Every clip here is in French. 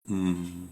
Hmm.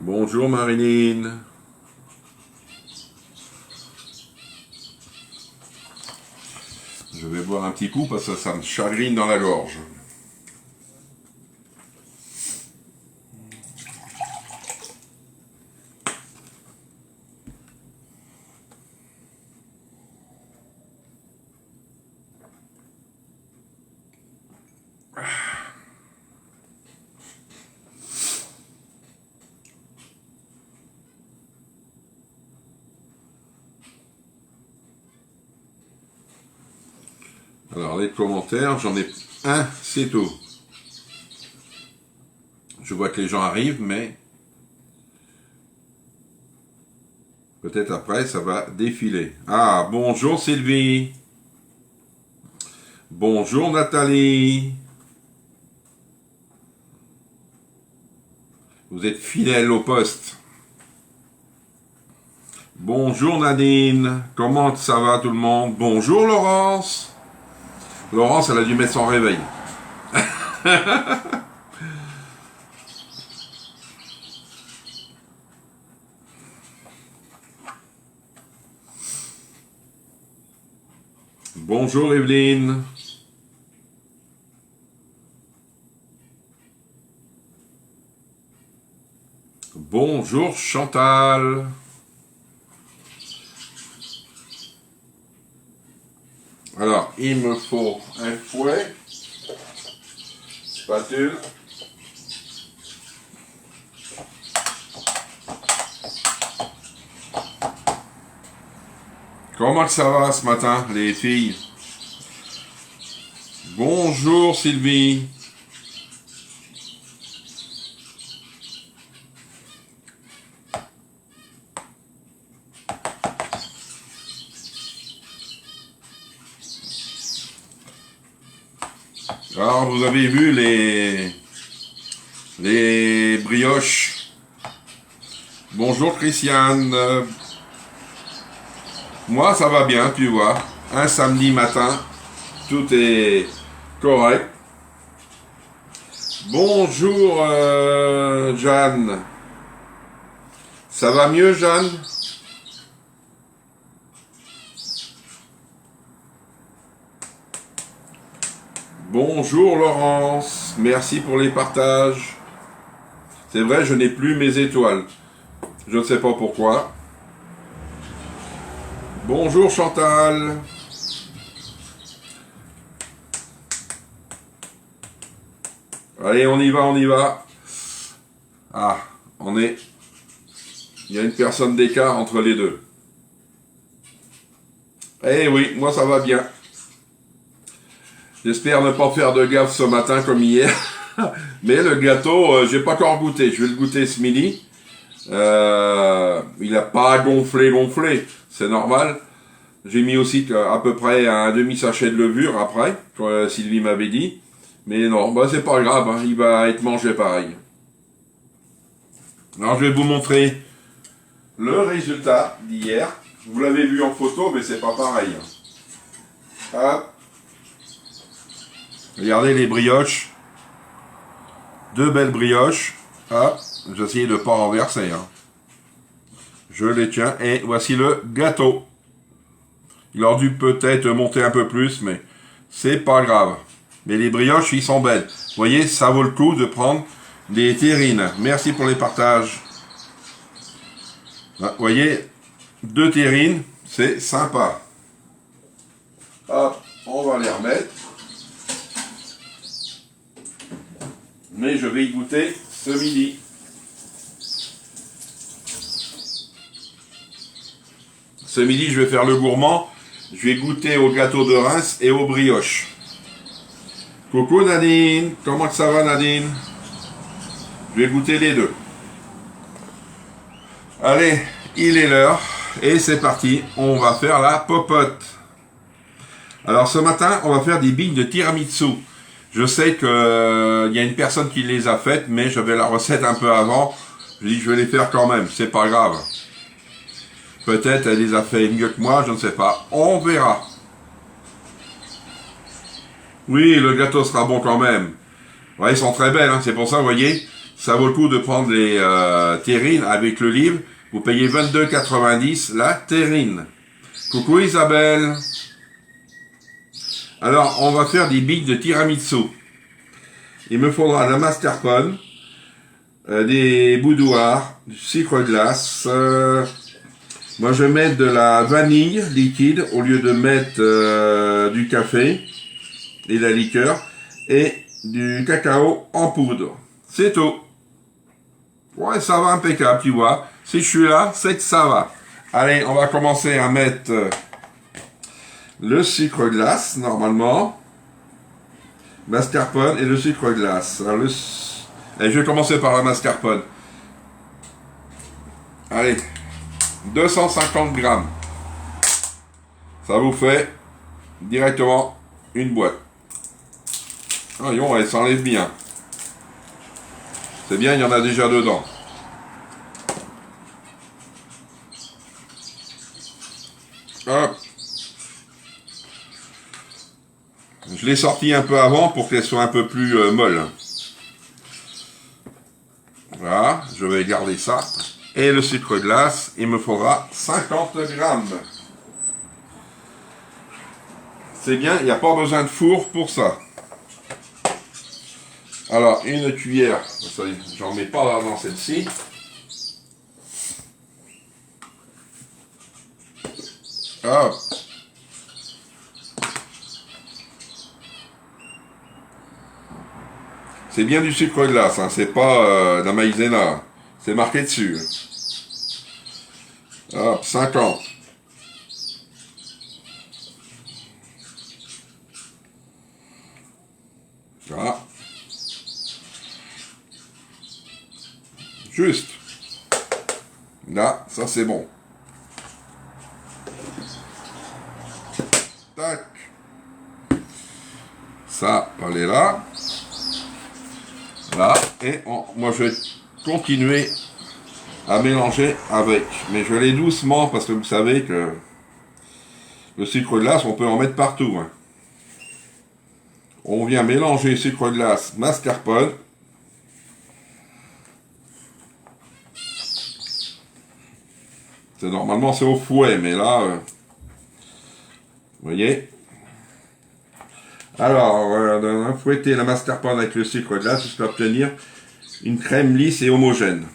Bonjour Marilyn. Je vais boire un petit coup parce que ça me chagrine dans la gorge. Alors les commentaires, j'en ai un, c'est tout. Je vois que les gens arrivent, mais peut-être après ça va défiler. Ah, bonjour Sylvie. Bonjour Nathalie. Vous êtes fidèle au poste. Bonjour Nadine. Comment ça va tout le monde? Bonjour Laurence. Laurence, elle a dû mettre son réveil. Bonjour Evelyne. Bonjour Chantal. Alors, il me faut un fouet, spatule, comment ça va ce matin, les filles? Bonjour Sylvie. Alors, vous avez vu les brioches. Bonjour Christiane. Moi, ça va bien, tu vois. Un samedi matin, tout est correct. Bonjour Jeanne. Ça va mieux, Jeanne? Bonjour Laurence. Merci pour les partages. C'est vrai, je n'ai plus mes étoiles. Je ne sais pas pourquoi. Bonjour Chantal. Allez, on y va, on y va. Ah, il y a une personne d'écart entre les deux. Eh oui, moi ça va bien. J'espère ne pas faire de gaffe ce matin comme hier. Mais le gâteau, j'ai pas encore goûté. Je vais le goûter ce midi. Il n'a pas gonflé. C'est normal. J'ai mis aussi à peu près un demi-sachet de levure après, comme Sylvie m'avait dit. Mais non, bah c'est pas grave, hein, il va être mangé pareil. Alors je vais vous montrer le résultat d'hier. Vous l'avez vu en photo, mais c'est pas pareil. Hop. Regardez les brioches. Deux belles brioches. Hop. J'essaye de ne pas renverser. Hein. Je les tiens. Et voici le gâteau. Il aurait dû peut-être monter un peu plus, mais c'est pas grave. Mais les brioches, ils sont belles. Vous voyez, ça vaut le coup de prendre des terrines. Merci pour les partages. Vous voyez, 2 terrines, c'est sympa. Hop, on va les remettre. Mais je vais y goûter ce midi. Ce midi, je vais faire le gourmand. Je vais goûter au gâteau de Reims et aux brioches. Coucou Nadine, comment ça va Nadine? Je vais goûter les deux. Allez, il est l'heure et c'est parti, on va faire la popote. Alors ce matin, on va faire des billes de tiramisu. Je sais que y a une personne qui les a faites, mais j'avais la recette un peu avant. Je dis je vais les faire quand même, c'est pas grave. Peut-être elle les a fait mieux que moi, je ne sais pas. On verra. Oui, le gâteau sera bon quand même. Ouais, ils sont très belles, hein. C'est pour ça, vous voyez, ça vaut le coup de prendre les terrines avec le livre. Vous payez 22,90 la terrine. Coucou Isabelle. Alors, on va faire des billes de tiramisu. Il me faudra la mascarpone, des boudoirs, du sucre glace. Moi, je vais mettre de la vanille liquide au lieu de mettre du café et la liqueur et du cacao en poudre. C'est tout. Ouais, ça va impeccable, tu vois. Si je suis là, c'est que ça va. Allez, on va commencer à mettre le sucre glace, normalement. Mascarpone et le sucre glace. Alors, et je vais commencer par la mascarpone. Allez, 250 grammes. Ça vous fait directement une boîte. Voyons, elle s'enlève bien. C'est bien, il y en a déjà dedans. Hop. Je l'ai sorti un peu avant pour qu'elle soit un peu plus molle. Voilà, je vais garder ça. Et le sucre glace, il me faudra 50 grammes. C'est bien, il n'y a pas besoin de four pour ça. Alors, une cuillère, j'en mets pas dans celle-ci. Hop. C'est bien du sucre glace, hein, c'est pas de la maïzena. C'est marqué dessus. Hop, 50. Voilà. Juste. Là, ça c'est bon. Tac. Ça, elle est là. Là. Et moi je vais continuer à mélanger avec. Mais je l'ai doucement parce que vous savez que le sucre glace, on peut en mettre partout. Hein. On vient mélanger sucre glace, mascarpone. Normalement c'est au fouet, mais là, vous voyez. Alors, fouetter la mascarpone avec le sucre glace jusqu'à obtenir une crème lisse et homogène.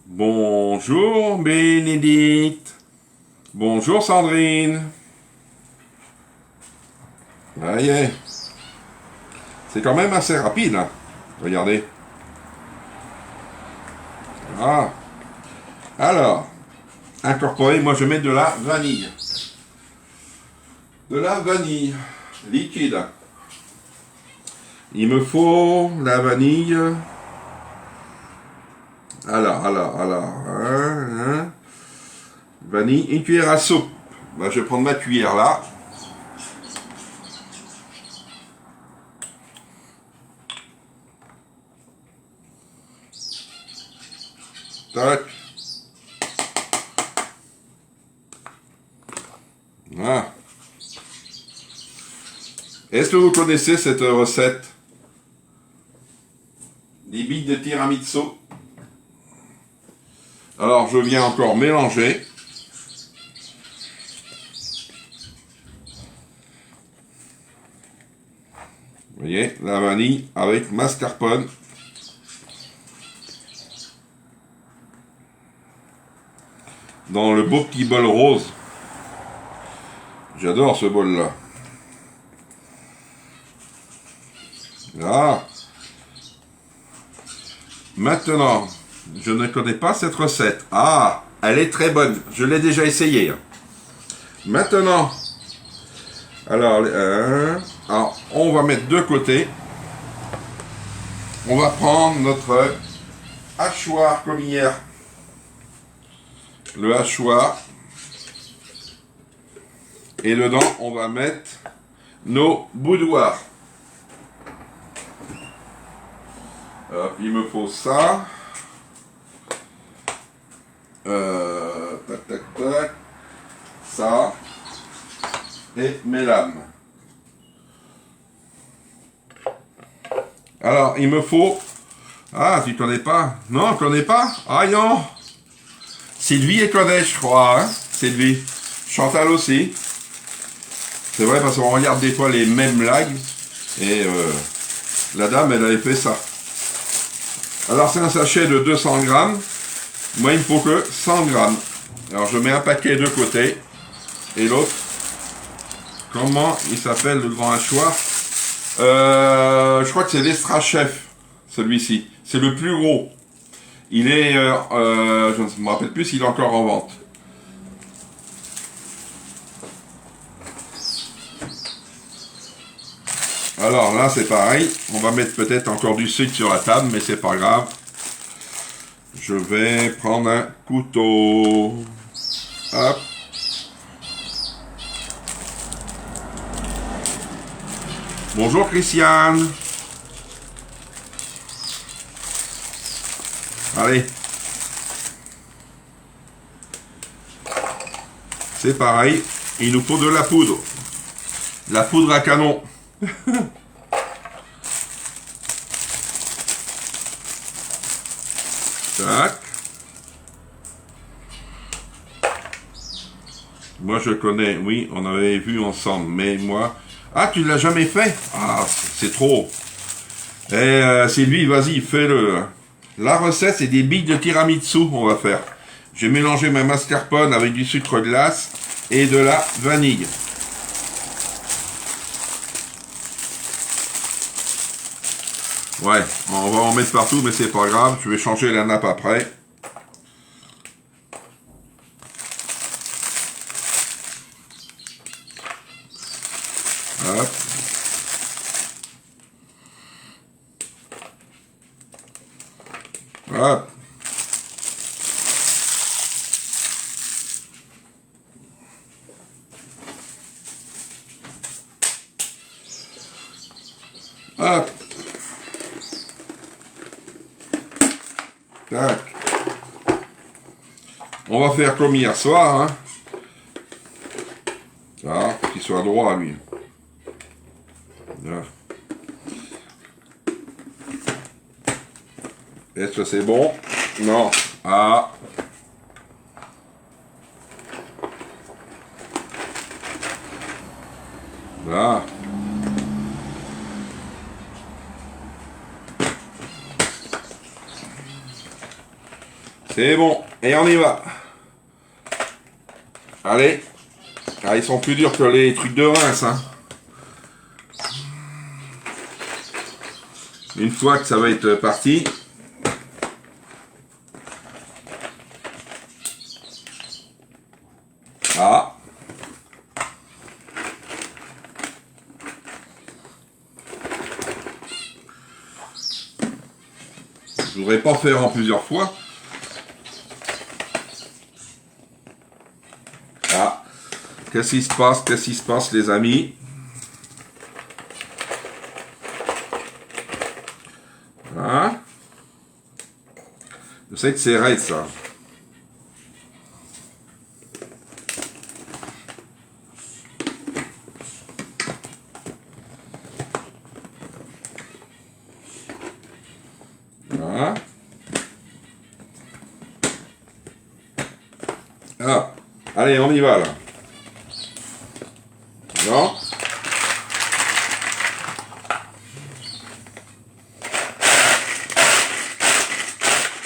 Bonjour Bénédicte. Bonjour Sandrine. Voyez. C'est quand même assez rapide, hein. Regardez. Ah. Alors, incorporer, moi je mets de la vanille. De la vanille liquide. Il me faut la vanille. Alors. Vanille, une cuillère à soupe. Bah, je vais prendre ma cuillère là. Tac. Voilà. Est-ce que vous connaissez cette recette? Des billes de tiramisu. Alors, je viens encore mélanger. Vous voyez, la vanille avec mascarpone. Dans le beau petit bol rose. J'adore ce bol-là. Là. Maintenant, je ne connais pas cette recette. Ah, elle est très bonne. Je l'ai déjà essayée. Maintenant, alors, on va mettre de côté. On va prendre notre hachoir comme hier. Le hachoir. Et dedans, on va mettre nos boudoirs. Hop, il me faut ça. Tac, tac, tac. Ça. Et mes lames. Alors, il me faut... Ah, tu connais pas? Non, tu connais pas? Ah non. Sylvie et connaît, je crois. Hein, Sylvie. Chantal aussi. C'est vrai parce qu'on regarde des fois les mêmes blagues. Et la dame, elle avait fait ça. Alors c'est un sachet de 200 grammes. Moi il me faut que 100 grammes. Alors je mets un paquet de côté. Et l'autre. Comment il s'appelle le grand hachoir? Je crois que c'est l'Extra Chef. Celui-ci. C'est le plus gros. Il est... je ne me rappelle plus s'il est encore en vente. Alors là c'est pareil, on va mettre peut-être encore du sucre sur la table, mais c'est pas grave. Je vais prendre un couteau. Hop. Bonjour Christiane. Allez. C'est pareil, il nous faut de la poudre. La poudre à canon. Tac. Moi je connais, oui, on avait vu ensemble, mais moi... Ah, tu l'as jamais fait? Ah, c'est trop. Et Sylvie, vas-y, fais-le. La recette, c'est des billes de tiramisu, on va faire. J'ai mélangé ma mascarpone avec du sucre glace et de la vanille. Ouais, on va en mettre partout, mais c'est pas grave. Je vais changer la nappe après. Hop. Hop. Hop. Tac. On va faire comme hier soir, hein. Ah, faut qu'il soit droit, lui. Là. Est-ce que c'est bon? Non. Ah. Là. C'est bon. Et on y va. Allez. Ah, ils sont plus durs que les trucs de Reims, hein. Une fois que ça va être parti. Ah. Je voudrais pas faire en plusieurs fois. Ah. Qu'est-ce qui se passe? Qu'est-ce qui se passe, les amis? Voilà. Je sais que c'est raide, ça. Voilà. Ah. Allez, on y va, là. Non?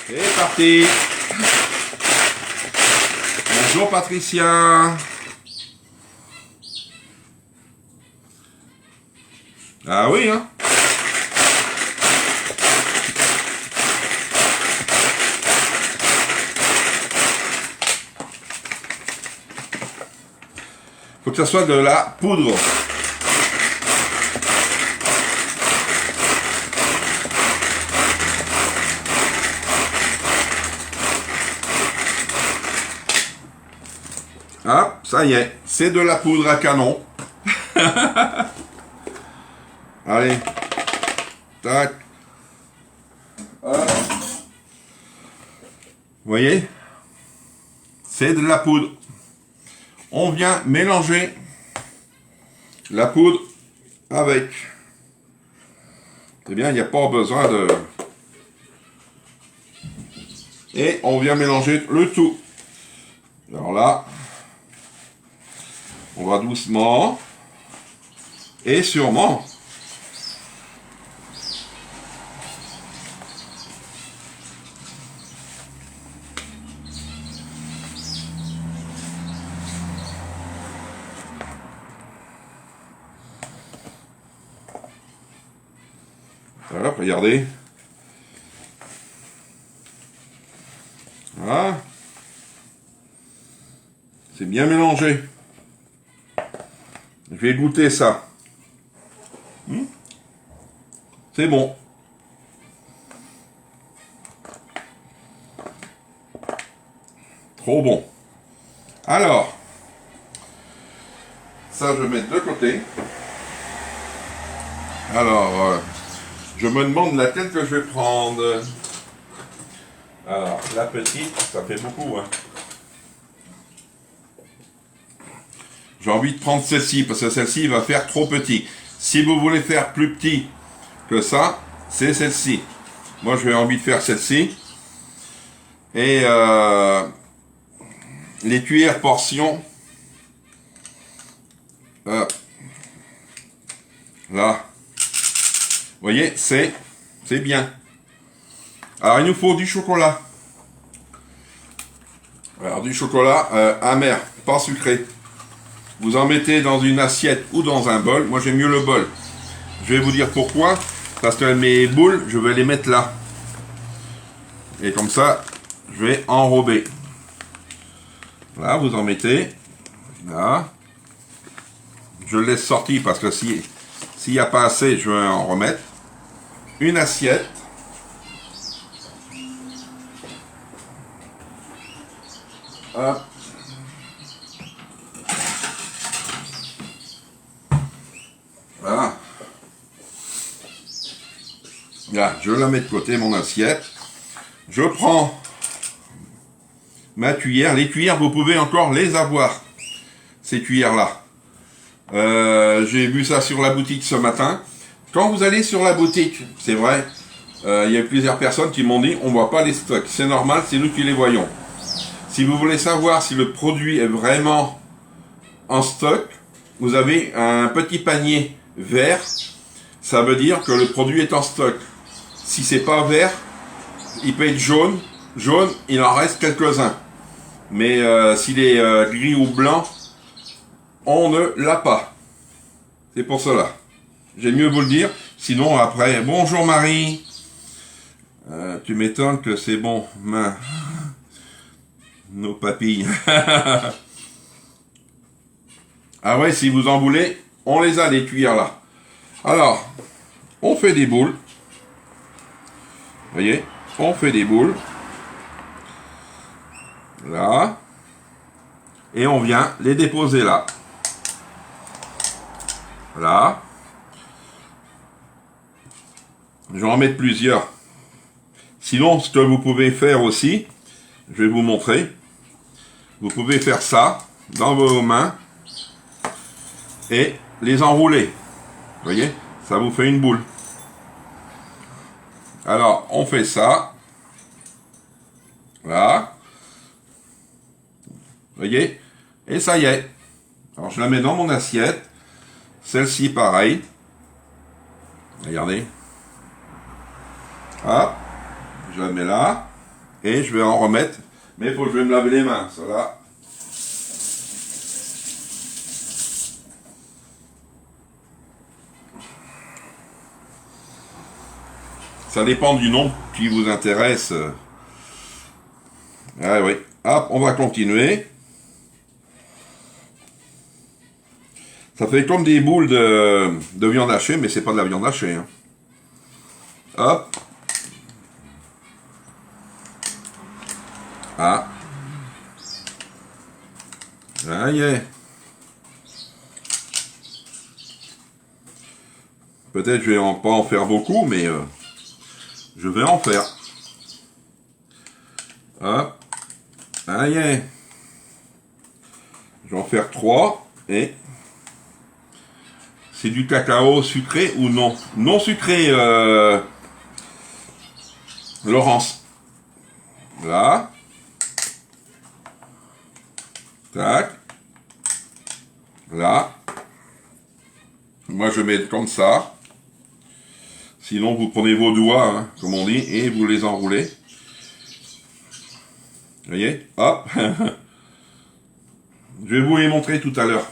C'est parti. Bonjour Patricia. Ah oui, hein? Faut que ça soit de la poudre. Ah, ça y est, c'est de la poudre à canon. Allez. Tac. Hop. Vous voyez? C'est de la poudre. On vient mélanger la poudre avec. Eh bien, il n'y a pas besoin de... Et on vient mélanger le tout. Alors là, on va doucement et sûrement. Voilà, regardez. Voilà. C'est bien mélangé. Je vais goûter ça. C'est bon. Trop bon. Alors, ça je vais mettre de côté. Alors, je me demande laquelle que je vais prendre. Alors, la petite, ça fait beaucoup, hein. J'ai envie de prendre celle-ci, parce que celle-ci va faire trop petit. Si vous voulez faire plus petit que ça, c'est celle-ci. Moi, j'ai envie de faire celle-ci. Et les cuillères portions. Là. Vous voyez, c'est bien. Alors, il nous faut du chocolat. Alors, du chocolat amer, pas sucré. Vous en mettez dans une assiette ou dans un bol. Moi, j'aime mieux le bol. Je vais vous dire pourquoi. Parce que mes boules, je vais les mettre là. Et comme ça, je vais enrober. Là, vous en mettez. Là. Je le laisse sortir parce que s'il n'y a pas assez, je vais en remettre. Une assiette. Hop. Voilà. Là, je la mets de côté, mon assiette. Je prends ma cuillère. Les cuillères, vous pouvez encore les avoir. Ces cuillères-là. J'ai vu ça sur la boutique ce matin. Quand vous allez sur la boutique, c'est vrai, il y a plusieurs personnes qui m'ont dit on voit pas les stocks. C'est normal, c'est nous qui les voyons. Si vous voulez savoir si le produit est vraiment en stock, vous avez un petit panier vert. Ça veut dire que le produit est en stock. Si c'est pas vert, il peut être jaune. Jaune, il en reste quelques-uns. Mais s'il est gris ou blanc, on ne l'a pas. C'est pour cela. J'aime mieux vous le dire. Sinon, après, bonjour Marie. Tu m'étonnes que c'est bon. Nos papilles. Ah ouais, si vous en voulez, on les a, les cuillères là. Alors, on fait des boules. Vous voyez, on fait des boules. Là. Et on vient les déposer là. Voilà. Je vais en mettre plusieurs. Sinon, ce que vous pouvez faire aussi, je vais vous montrer. Vous pouvez faire ça dans vos mains et les enrouler. Vous voyez, ça vous fait une boule. Alors, on fait ça. Voilà. Vous voyez? Et ça y est. Alors, je la mets dans mon assiette. Celle-ci, pareil. Regardez. Hop. Je la mets là. Et je vais en remettre. Mais il faut que je vais me laver les mains. Ça là. Ça dépend du nom qui vous intéresse. Ah oui. Hop, on va continuer. Ça fait comme des boules de viande hachée, mais c'est pas de la viande hachée. Hein. Hop. Ah. Ça y est. Peut-être je vais pas en faire beaucoup, mais je vais en faire. Hop. Ça y est. Je vais en faire 3 et c'est du cacao sucré ou non? Non sucré, Laurence. Là. Tac. Là. Moi, je mets comme ça. Sinon, vous prenez vos doigts, hein, comme on dit, et vous les enroulez. Vous voyez? Hop. Je vais vous les montrer tout à l'heure.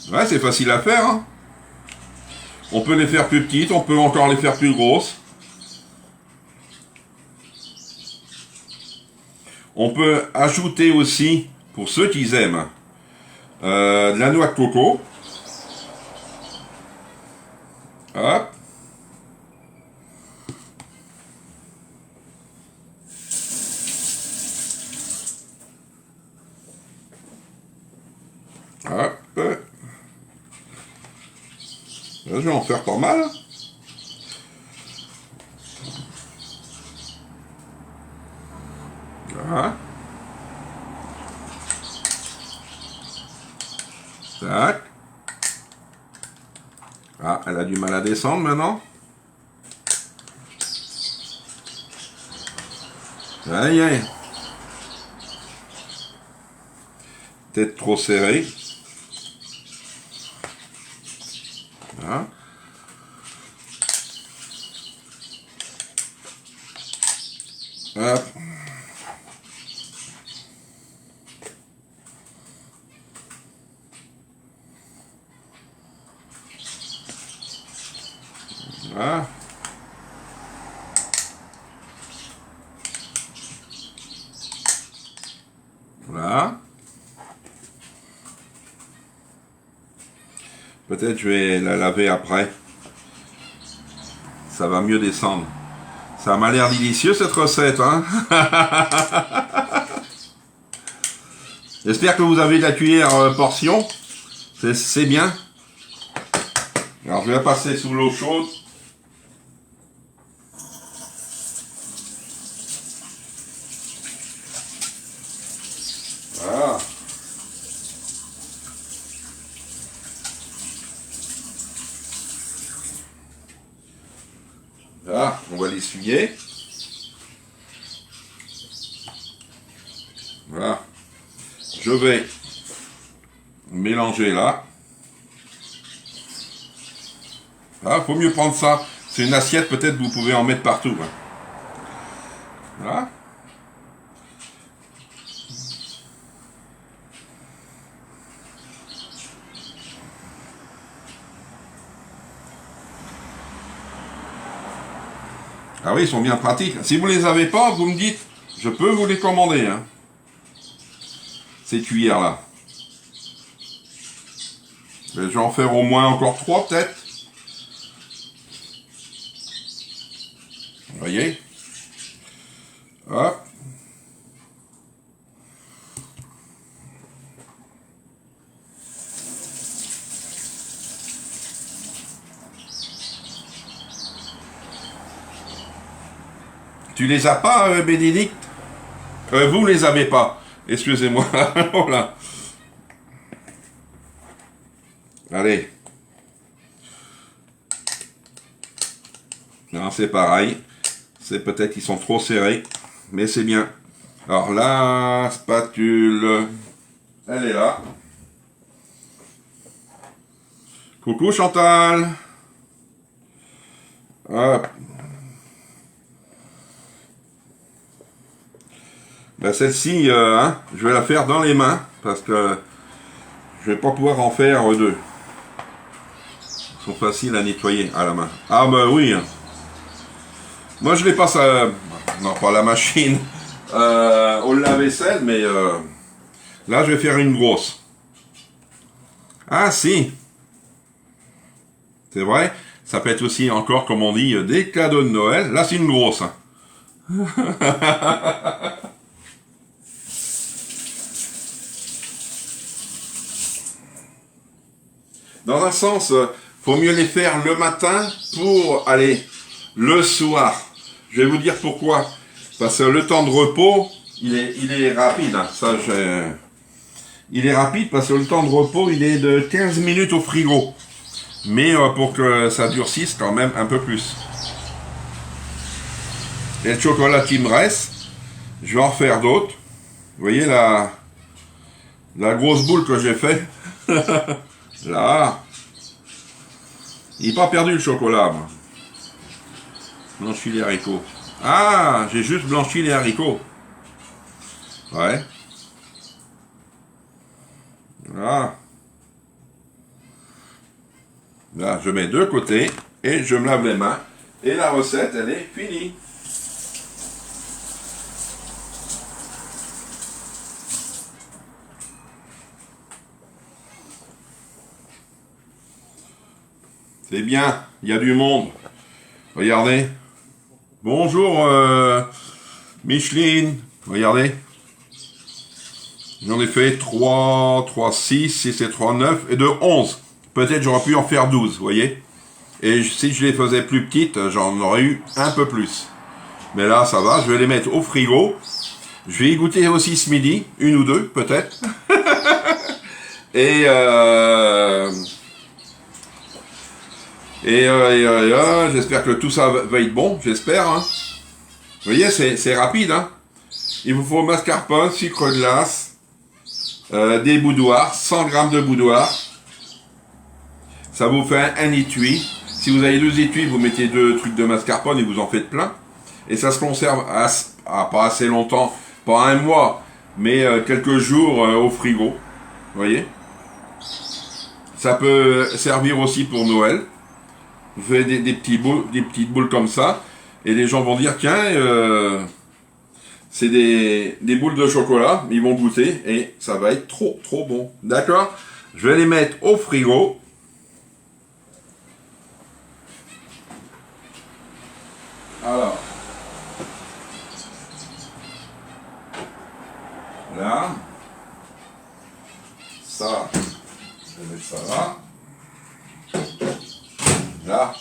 Ouais, c'est facile à faire. Hein. On peut les faire plus petites, on peut encore les faire plus grosses. On peut ajouter aussi, pour ceux qui aiment, de la noix de coco. Hop. Hop. Là, je vais en faire pas mal. Voilà. Tac. Ah, elle a du mal à descendre maintenant. Ça y est. Peut-être trop serré. Voilà. Hop. Voilà. Voilà. Peut-être je vais la laver après. Ça va mieux descendre. Ça m'a l'air délicieux cette recette, hein. J'espère que vous avez la cuillère portion. C'est bien. Alors je vais la passer sous l'eau chaude. Voilà. Là, on va l'essuyer. Voilà. Je vais mélanger là. Ah, faut mieux prendre ça. C'est une assiette, peut-être vous pouvez en mettre partout. Hein. Voilà. Ah oui, ils sont bien pratiques. Si vous les avez pas, vous me dites, je peux vous les commander. Hein. Ces cuillères-là. Je vais en faire au moins encore 3 peut-être. Vous voyez? Hop. Tu les as pas, Bénédicte? Vous les avez pas. Excusez-moi. Voilà. Allez. Non, c'est pareil. C'est peut-être qu'ils sont trop serrés. Mais c'est bien. Alors la spatule, elle est là. Coucou Chantal. Hop. Ben celle-ci, je vais la faire dans les mains parce que je vais pas pouvoir en faire deux. Ils sont faciles à nettoyer à la main. Ah ben oui. Moi je les passe à... Non, pas la machine. Au lave-vaisselle, mais là je vais faire une grosse. Ah si. C'est vrai. Ça peut être aussi encore, comme on dit, des cadeaux de Noël. Là c'est une grosse. Hein. Dans un sens, faut mieux les faire le matin pour aller le soir. Je vais vous dire pourquoi. Parce que le temps de repos, il est rapide. Hein. Ça, il est rapide parce que le temps de repos, il est de 15 minutes au frigo. Mais pour que ça durcisse quand même un peu plus. Et le chocolat qui me reste, je vais en faire d'autres. Vous voyez la grosse boule que j'ai fait. Là. Il n'est pas perdu le chocolat, moi. Blanchi les haricots. Ah, j'ai juste blanchi les haricots. Ouais. Voilà. Là, je mets de côté et je me lave les mains. Et la recette, elle est finie. C'est bien, il y a du monde. Regardez. Bonjour Micheline. Regardez. J'en ai fait 3, 6, 6 et 3, 9 et de 11. Peut-être j'aurais pu en faire 12, vous voyez. Et si je les faisais plus petites, j'en aurais eu un peu plus. Mais là, ça va, je vais les mettre au frigo. Je vais y goûter aussi ce midi, une ou deux, peut-être. Et j'espère que tout ça va être bon, j'espère. Hein. Vous voyez, c'est rapide. Hein. Il vous faut mascarpone, sucre glace, des boudoirs, 100 g de boudoir. Ça vous fait un étui. Si vous avez 2 étuis, vous mettez 2 trucs de mascarpone et vous en faites plein. Et ça se conserve pas assez longtemps, pas un mois, mais quelques jours au frigo. Vous voyez. Ça peut servir aussi pour Noël. Vous faites des petites boules comme ça, et les gens vont dire tiens, c'est des boules de chocolat, ils vont goûter et ça va être trop bon. D'accord? Je vais les mettre au frigo. Alors, là, ça, je vais mettre ça là. Là.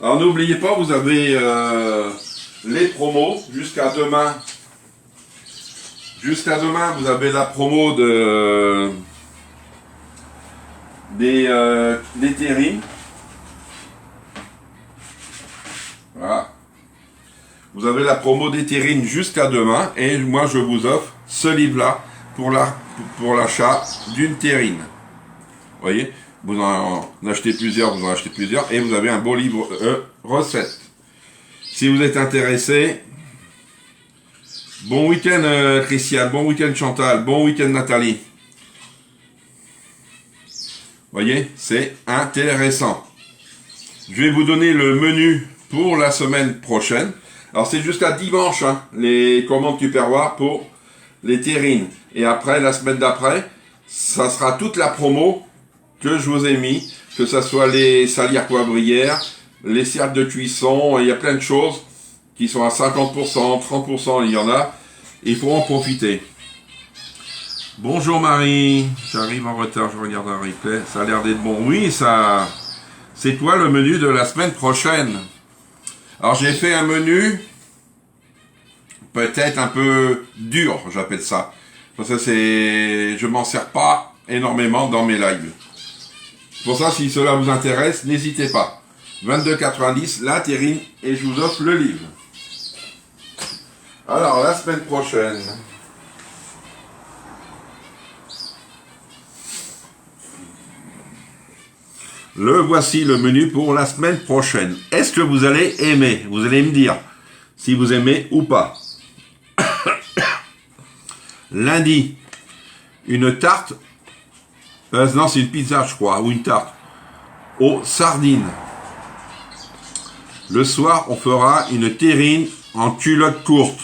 Alors n'oubliez pas, vous avez les promos jusqu'à demain. Jusqu'à demain, vous avez la promo des terrines. Voilà. Vous avez la promo des terrines jusqu'à demain. Et moi, je vous offre ce livre-là pour l'achat d'une terrine. Vous voyez? Vous en achetez plusieurs, et vous avez un beau livre recette. Si vous êtes intéressé, bon week-end Christiane, bon week-end Chantal, bon week-end Nathalie. Vous voyez, c'est intéressant. Je vais vous donner le menu pour la semaine prochaine. Alors c'est jusqu'à dimanche, hein, les commandes Tupperware pour les terrines. Et après, la semaine d'après, ça sera toute la promo que je vous ai mis, que ce soit les salières poivrières, les cercles de cuisson, il y a plein de choses qui sont à 50%, 30%, il y en a, il faut en profiter. Bonjour Marie, j'arrive en retard, je regarde un replay, ça a l'air d'être bon. Oui, ça, c'est toi le menu de la semaine prochaine. Alors j'ai fait un menu peut-être un peu dur, j'appelle ça. Parce que je m'en sers pas énormément dans mes lives. Pour ça, si cela vous intéresse, n'hésitez pas. 22,90 la terrine et je vous offre le livre. Alors, la semaine prochaine. Voici le menu pour la semaine prochaine. Est-ce que vous allez aimer? Vous allez me dire si vous aimez ou pas. Lundi, une tarte. Non, c'est une pizza, je crois, ou une tarte. Aux sardines. Le soir, on fera une terrine en culotte courte.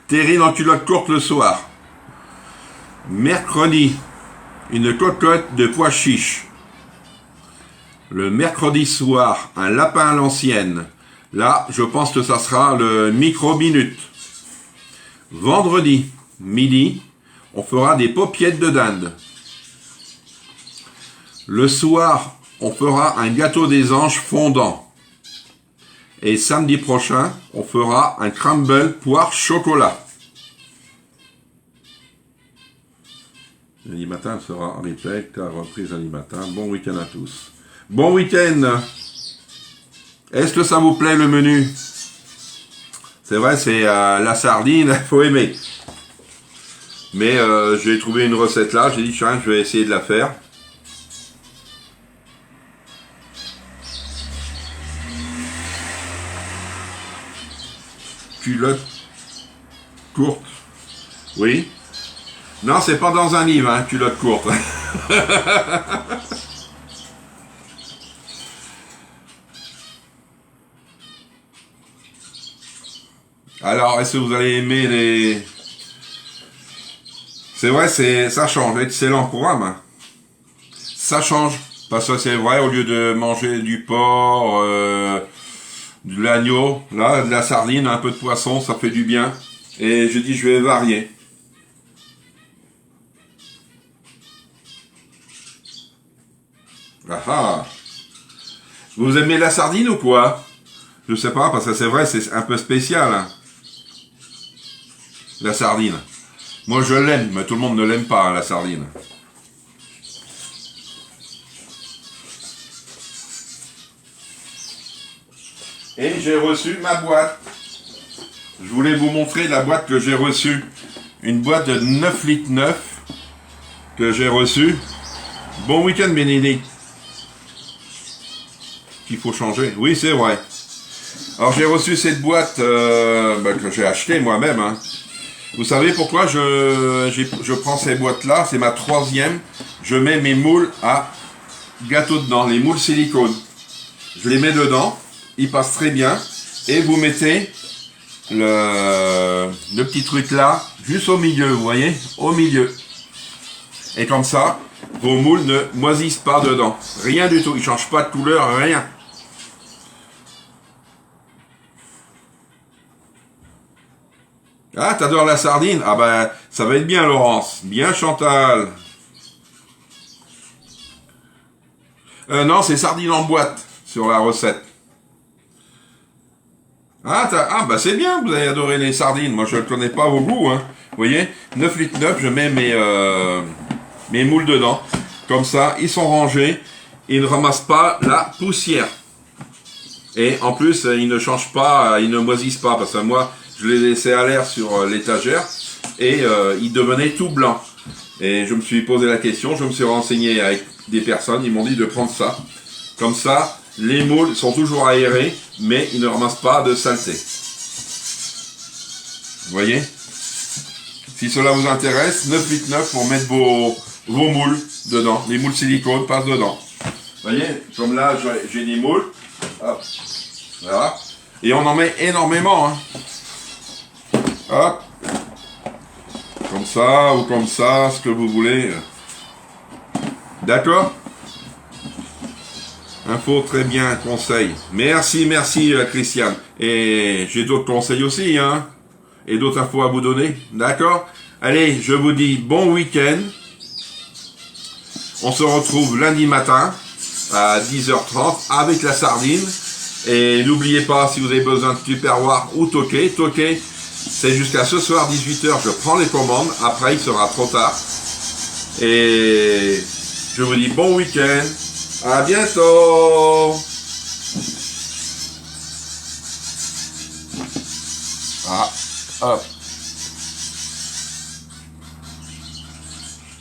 Terrine en culotte courte le soir. Mercredi, une cocotte de pois chiches. Le mercredi soir, un lapin à l'ancienne. Là, je pense que ça sera le micro-minute. Vendredi, midi, on fera des paupiettes de dinde. Le soir, on fera un gâteau des anges fondant. Et samedi prochain, on fera un crumble poire chocolat. Lundi matin sera en replay, la reprise lundi matin. Bon week-end à tous. Bon week-end. Est-ce que ça vous plaît le menu? C'est vrai, c'est la sardine, il faut aimer. Mais j'ai trouvé une recette là, j'ai dit tiens, je vais essayer de la faire. Culotte courte. Oui. Non, c'est pas dans un livre, hein, culotte courte. Alors, est-ce que vous allez aimer les... C'est vrai, ça change. Excellent programme. Hein. Ça change. Parce que c'est vrai, au lieu de manger du porc, de l'agneau, là, de la sardine, un peu de poisson, ça fait du bien. Et je dis, je vais varier. Ah ah. Vous aimez la sardine ou quoi? Je sais pas, parce que c'est vrai, c'est un peu spécial. Hein. La sardine. Moi, je l'aime, mais tout le monde ne l'aime pas, hein, la sardine. Et j'ai reçu ma boîte. Je voulais vous montrer la boîte que j'ai reçue. Une boîte de 9 litres 9 que j'ai reçue. Bon week-end, Bénédicte. Qu'il faut changer. Oui, c'est vrai. Alors, j'ai reçu cette boîte que j'ai achetée moi-même. Hein. Vous savez pourquoi je prends ces boîtes-là? C'est ma 3e. Je mets mes moules à gâteau dedans, les moules silicone. Je les mets dedans. Ils passent très bien. Et vous mettez le petit truc là, juste au milieu, vous voyez? Au milieu. Et comme ça, vos moules ne moisissent pas dedans. Rien du tout. Ils ne changent pas de couleur, rien. Ah, t'adores la sardine? Ah ben, ça va être bien, Laurence. Bien, Chantal. Non, c'est sardine en boîte, sur la recette. Ah, bah c'est bien, vous avez adoré les sardines. Moi, je ne connais pas vos goûts, hein. Vous voyez? 9 litres 9, je mets mes moules dedans. Comme ça, ils sont rangés. Ils ne ramassent pas la poussière. Et en plus, ils ne changent pas, ils ne moisissent pas. Parce que moi, je les laissais à l'air sur l'étagère et ils devenaient tout blancs. Et je me suis posé la question, je me suis renseigné avec des personnes, ils m'ont dit de prendre ça. Comme ça, les moules sont toujours aérés, mais ils ne ramassent pas de saleté. Vous voyez? Si cela vous intéresse, 9 litres 9 pour mettre vos moules dedans. Les moules silicone passent dedans. Vous voyez? Comme là, j'ai des moules. Hop. Voilà. Et on en met énormément. Hein. Hop. Comme ça ou comme ça, ce que vous voulez. D'accord? Info très bien, conseil. Merci Christiane. Et j'ai d'autres conseils aussi, hein. Et d'autres infos à vous donner. D'accord? Allez, je vous dis bon week-end. On se retrouve lundi matin à 10h30 avec la sardine. Et n'oubliez pas, si vous avez besoin de Tupperware ou Toqué, c'est jusqu'à ce soir 18h, je prends les commandes, après il sera trop tard. Et je vous dis bon week-end, à bientôt. Ah, hop.